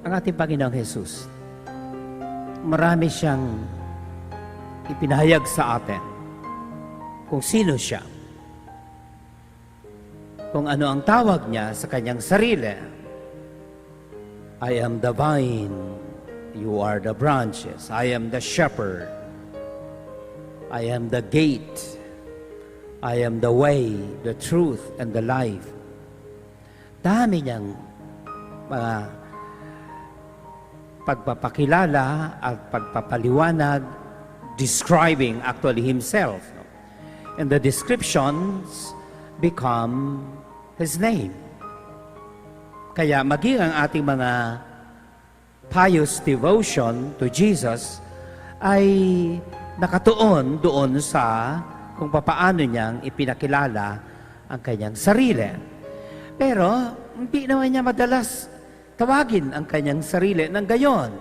ang ating Panginoong Jesus, marami siyang ipinahayag sa atin kung sino siya, kung ano ang tawag niya sa kanyang sarili. I am the vine, you are the branches. I am the shepherd. I am the gate. I am the way, the truth, and the life. Dami niyang mga pagpapakilala at pagpapaliwanag, describing actually himself. And the descriptions become his name. Kaya maging ang ating mga pious devotion to Jesus ay nakatuon doon sa kung papaano niyang ipinakilala ang kanyang sarili. Pero hindi naman niya madalas tawagin ang kanyang sarili ng gayon.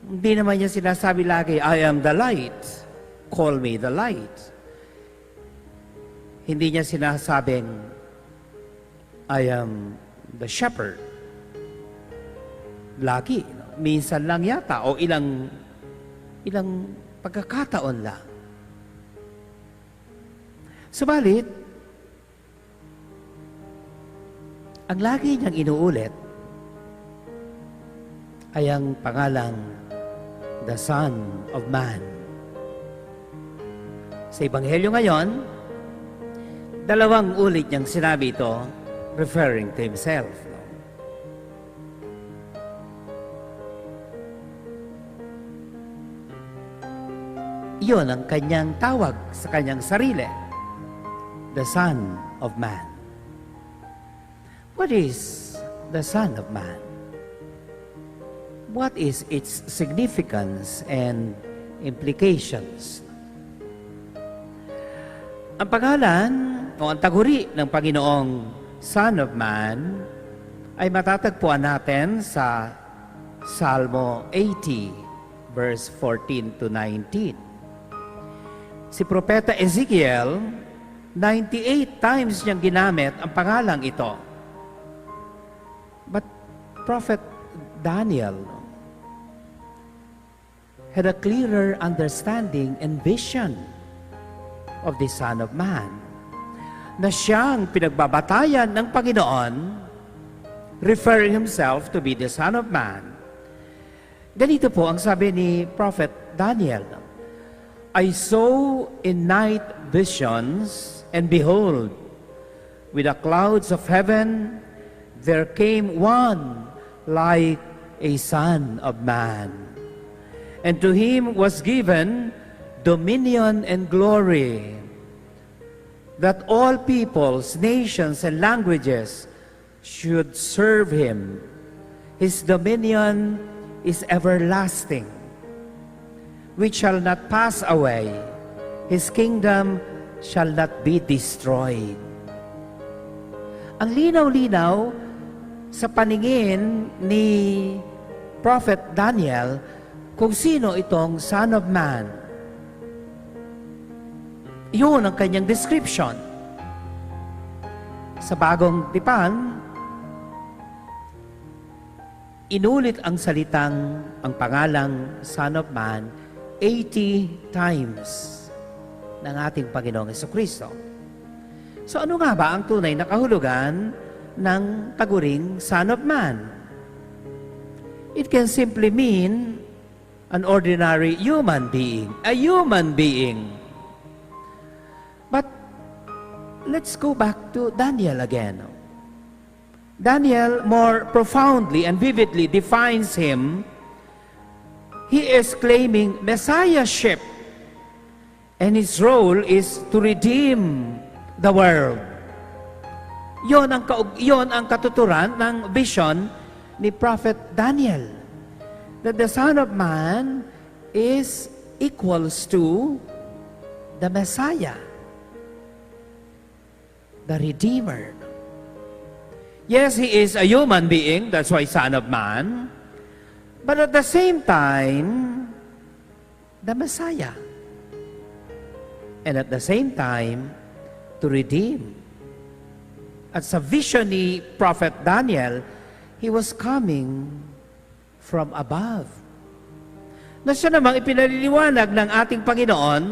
Hindi naman niya sinasabi lagi, I am the light, call me the light. Hindi niya sinasabing, I am the shepherd. Lagi, minsan lang yata, o ilang pagkakataon lang. Subalit, ang lagi niyang inuulit ay ang pangalang the Son of Man. Sa Ebanghelyo ngayon, 2 ulit niyang sinabi ito, referring to himself. Iyon ang kanyang tawag sa kanyang sarili, the Son of Man. What is the Son of Man? What is its significance and implications? Ang pangalan o ang taguri ng Panginoong Son of Man ay matatagpuan natin sa Salmo 80, verse 14 to 19. Si Propeta Ezekiel, 98 times niyang ginamit ang pangalang ito. But Prophet Daniel had a clearer understanding and vision of the Son of Man, na siyang pinagbabatayan ng Panginoon, referring himself to be the Son of Man. Ganito po ang sabi ni Prophet Daniel, I saw in night visions, and behold, with the clouds of heaven, there came one like a Son of Man. And to him was given dominion and glory, that all peoples, nations, and languages should serve him. His dominion is everlasting, which shall not pass away. His kingdom shall not be destroyed. Ang linaw-linaw sa paningin ni Prophet Daniel kung sino itong Son of Man. Yun ang kanyang description. Sa Bagong Tipan, inulit ang salitang, ang pangalang Son of Man 80 times ng ating Panginoong Jesucristo. So ano nga ba ang tunay na kahulugan ng taguring Son of Man? It can simply mean an ordinary human being, a human being. But let's go back to Daniel again. Daniel more profoundly and vividly defines him. He is claiming messiahship, and his role is to redeem the world. Yon ang katuturan ng vision ni Prophet Daniel, that the Son of Man is equals to the Messiah, the Redeemer. Yes, he is a human being, that's why Son of Man, but at the same time, the Messiah. And at the same time, to redeem. At sa vision ni Prophet Daniel, He was coming from above. Na siya namang ipinaliliwanag ng ating Panginoon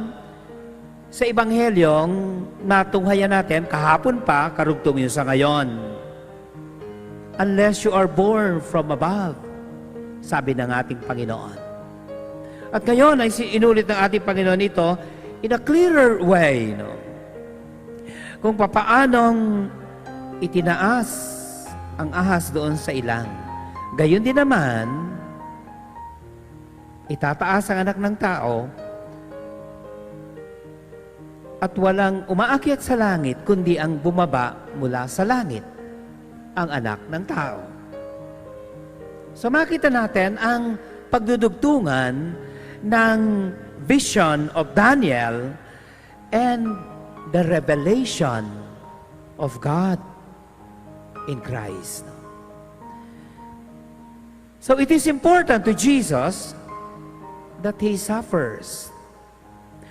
sa Ebanghelyong natunghayan natin kahapon pa, karugtong yun sa ngayon. Unless you are born from above, sabi ng ating Panginoon. At ngayon ay inulit ng ating Panginoon ito in a clearer way, no? Kung papaanong itinaas ang ahas doon sa ilang. Gayon din naman, itataas ang anak ng tao at walang umaakyat sa langit, kundi ang bumaba mula sa langit, ang anak ng tao. So makita natin ang pagdudugtungan ng vision of Daniel and the revelation of God in Christ. So it is important to Jesus that He suffers.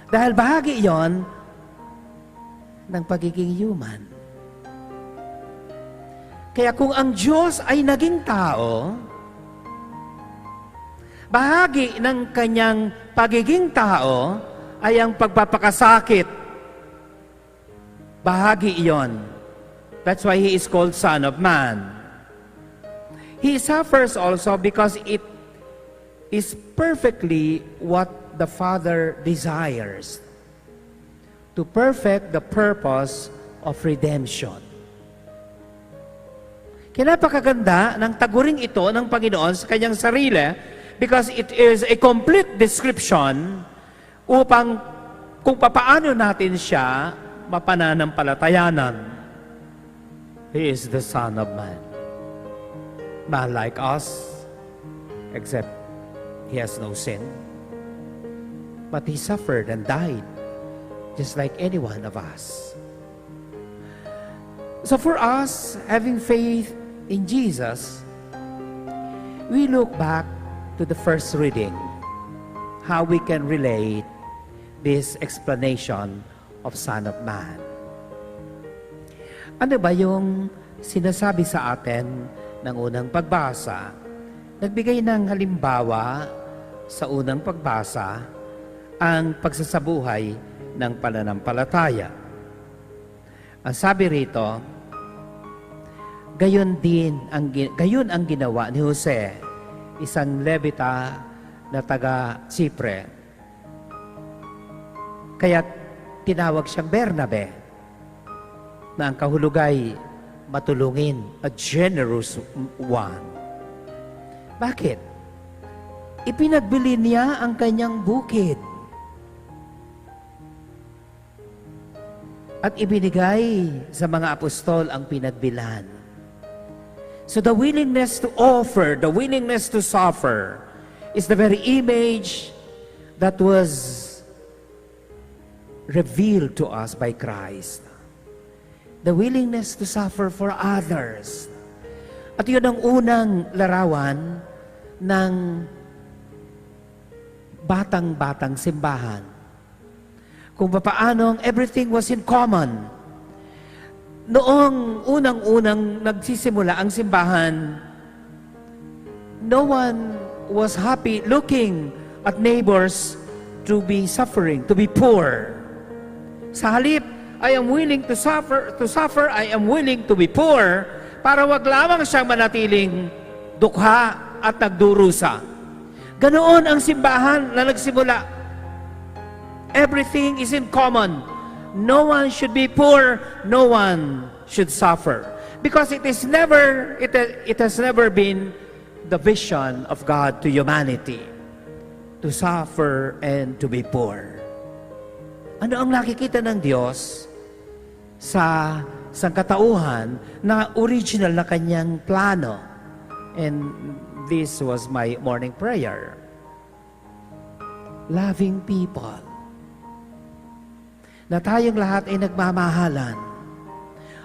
Dahil bahagi yon ng pagiging human. Kaya kung ang Diyos ay naging tao, bahagi ng kanyang pagiging tao ay ang pagpapakasakit. Bahagi iyon. That's why He is called Son of Man. He suffers also because it is perfectly what the Father desires, to perfect the purpose of redemption. Kaya napakaganda ng taguring ito ng Panginoon sa kanyang sarili because it is a complete description upang kung papaano natin siya mapananampalatayanan. He is the Son of Man. Man like us, except He has no sin. But He suffered and died just like any one of us. So for us, having faith in Jesus, we look back to the first reading, how we can relate this explanation of Son of Man. Ano ba yung sinasabi sa atin ng unang pagbasa? Nagbigay ng halimbawa sa unang pagbasa ang pagsasabuhay ng pananampalataya. Ang sabi rito, gayon ang ginawa ni Jose, isang Levita na taga Chipre. Kaya tinawag siyang Bernabe, na ang kahulugay matulungin, a generous one. Bakit? Ipinagbili niya ang kanyang bukid at ibinigay sa mga apostol ang pinagbilan. So the willingness to offer, the willingness to suffer is the very image that was revealed to us by Christ. The willingness to suffer for others. At yun ang unang larawan ng batang-batang simbahan. Kung papaanong everything was in common. Noong unang-unang nagsisimula ang simbahan, no one was happy looking at neighbors to be suffering, to be poor. Sa halip, I am willing to suffer, I am willing to be poor, para wag lamang siyang manatiling dukha at nagdurusa. Ganoon ang simbahan na nagsimula. Everything is in common. No one should be poor, no one should suffer. Because it has never been the vision of God to humanity, to suffer and to be poor. Ano ang nakikita ng Diyos sa sangkatauhan na original na kanyang plano? And this was my morning prayer. Loving people. Na tayong lahat ay nagmamahalan.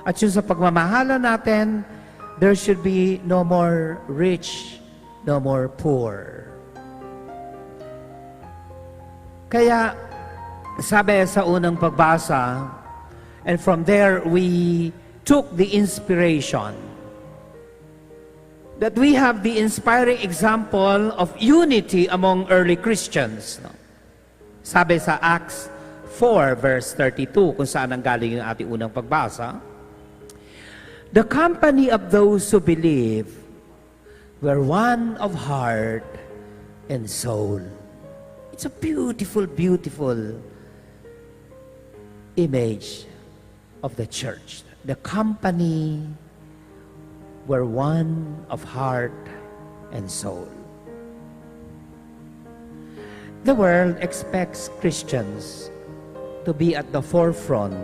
At yun sa pagmamahalan natin, there should be no more rich, no more poor. Kaya, sabi sa unang pagbasa, and from there we took the inspiration that we have the inspiring example of unity among early Christians. No? Sabi sa Acts 4 verse 32, kung saan ang galing yung ating unang pagbasa, the company of those who believe were one of heart and soul. It's a beautiful, beautiful image of the church. The company were one of heart and soul. The world expects Christians to be at the forefront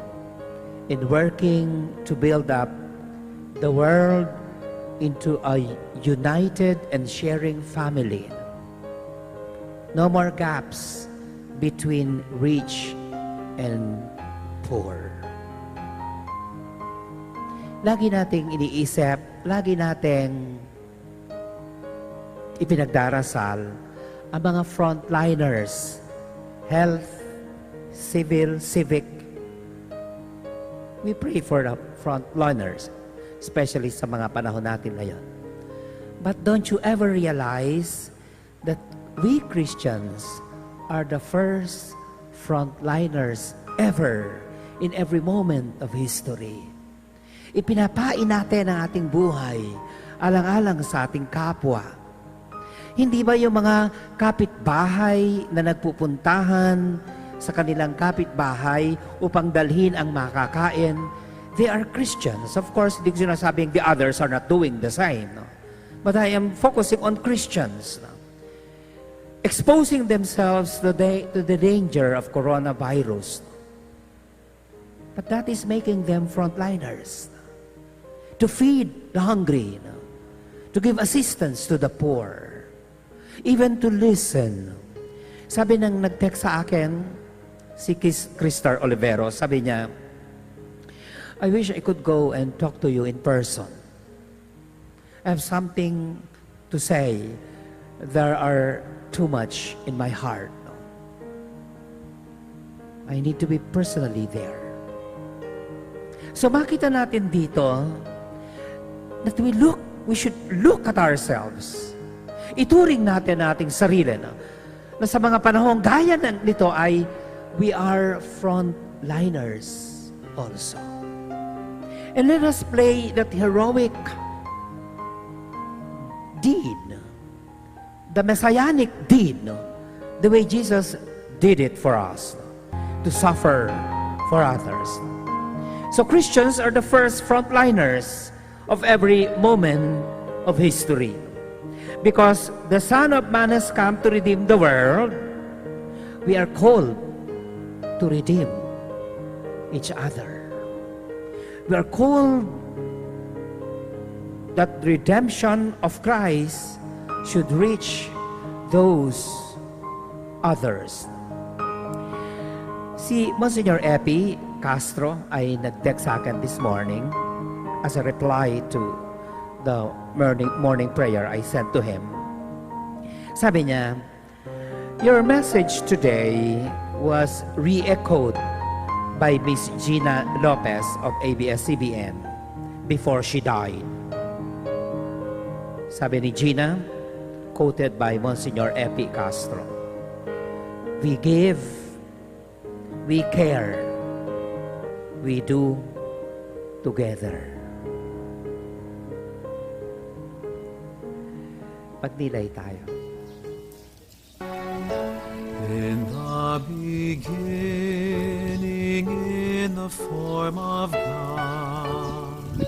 in working to build up the world into a united and sharing family. No more gaps between rich and poor. Lagi nating iniisip, lagi nating ipinagdarasal ang mga frontliners, health, civil, civic. We pray for the frontliners, especially sa mga panahon natin ngayon. But don't you ever realize that we Christians are the first frontliners ever in every moment of history. Ipinapain natin ang ating buhay alang-alang sa ating kapwa. Hindi ba yung mga kapitbahay na nagpupuntahan sa kanilang kapitbahay upang dalhin ang makakain, they are Christians. Of course, hindi ko sinasabing the others are not doing the same. No? But I am focusing on Christians. No? Exposing themselves to the danger of coronavirus. But that is making them frontliners. To feed the hungry. No? To give assistance to the poor. Even to listen. Sabi ng nag-text sa akin, si Cristar Olivero, sabi niya, I wish I could go and talk to you in person. I have something to say. There are too much in my heart. No? I need to be personally there. So makita natin dito that we should look at ourselves. Ituring natin ating sarili na sa mga panahong gaya nito ay we are frontliners also. And let us play that heroic deed, the messianic deed, the way Jesus did it for us, to suffer for others. So Christians are the first frontliners of every moment of history. Because the Son of Man has come to redeem the world, we are called to redeem each other. We are called that redemption of Christ should reach those others. Si Monsignor Epi Castro ay nag-text sa akin this morning as a reply to the morning prayer I sent to him. Sabi niya, your message today was re-echoed by Miss Gina Lopez of ABS-CBN before she died. Sabi ni Gina, quoted by Monsignor Epi Castro, we give, we care, we do together. Pagnilay tayo. In the beginning, in the form of God,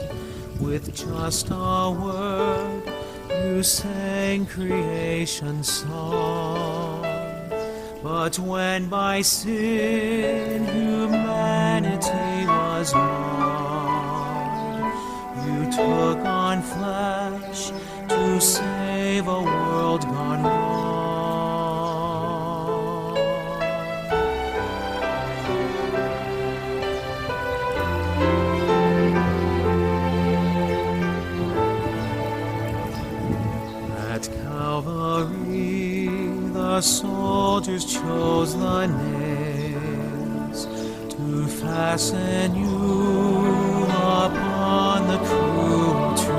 with just a word, you sang creation's song. But when by sin humanity was marred, you took on flesh to save a world gone wrong. At Calvary, the soldiers chose the nails to fasten you upon the cruel tree.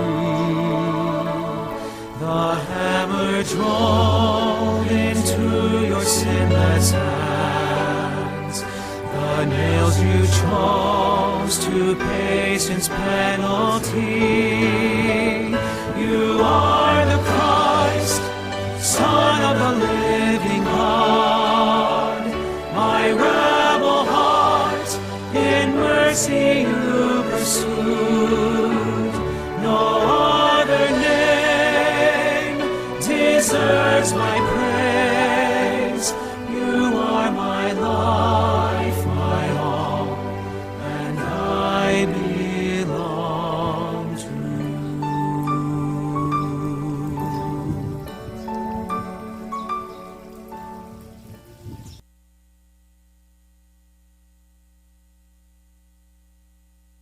to pay sin's penalty. You are the Christ, Son of the living God. My rebel heart in mercy you pursue.